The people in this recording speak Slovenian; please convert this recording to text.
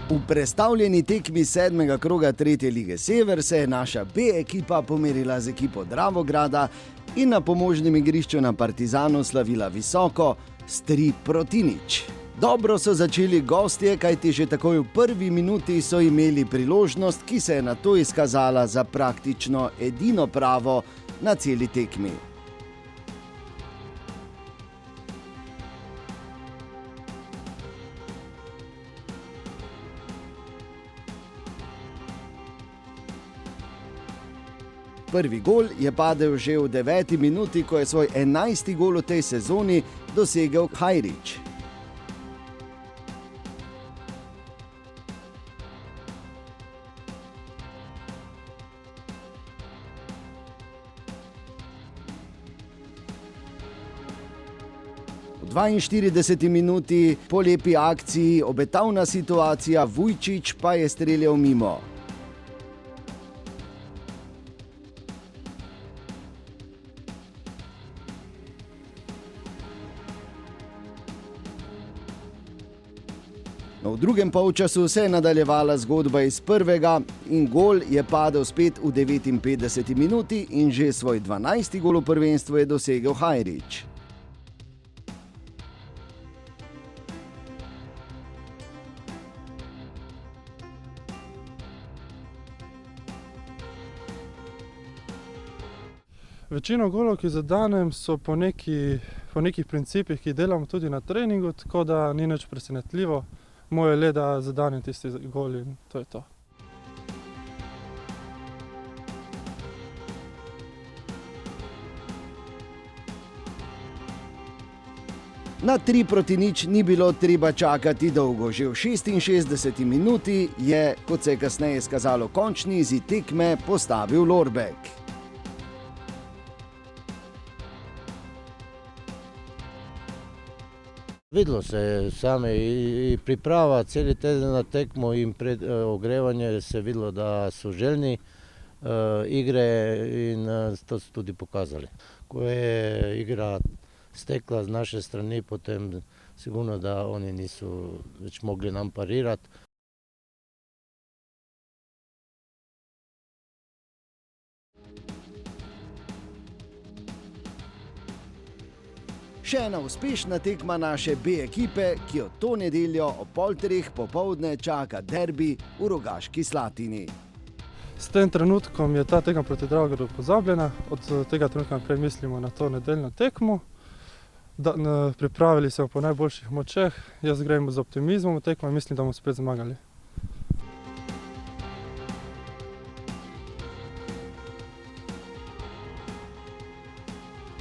V prestavljeni tekmi 7. kroga 3. lige Sever se je naša B ekipa pomerila z ekipo Dravograda in na pomožnem igrišču na Partizanu slavila visoko s 3-0. Dobro so začeli gostje, kajti že takoj v prvi minuti so imeli priložnost, ki se je nato izkazala za praktično edino pravo na celi tekmi. Prvi gol je padel že v 9. minuti, ko je svoj 11. gol v tej sezoni dosegel Hajrič. V 42. minuti po lepi akciji obetavna situacija, Vujčić pa je streljal mimo. V drugem polčasu se je nadaljevala zgodba iz prvega in gol je padel spet v 59. minuti in že svoj 12. gol v prvenstvu je dosegel Hajrič. Večino golov, ki zadanem, so po nekih principih, ki delamo tudi na treningu, tako da ni nič presenetljivo. Moje le, da zadanem tisti gol in to je to. Na 3-0 ni bilo treba čakati dolgo. Že v 66. minuti je, kot se je kasneje izkazalo, končni izid tekme postavil Lorbek. Videlo se je same i priprava cijeli teden na tekmu i pred ogrevanje se videlo da su željni igre i to su tudi pokazali. Koje je igra stekla z naše strane, potem sigurno da oni nisu već mogli nam parirati. Še ena uspešna tekma naše B ekipe, ki jo to nedeljo ob 2:30 popoldne čaka derbi v Rogaški Slatini. S tem trenutkom je ta tekma proti Dravogradu pozabljena, od tega trenutka naprej mislimo na to nedeljno tekmo. Pripravili smo po najboljših močeh, jaz grem z optimizmom v tekmo in mislim, da bomo spet zmagali.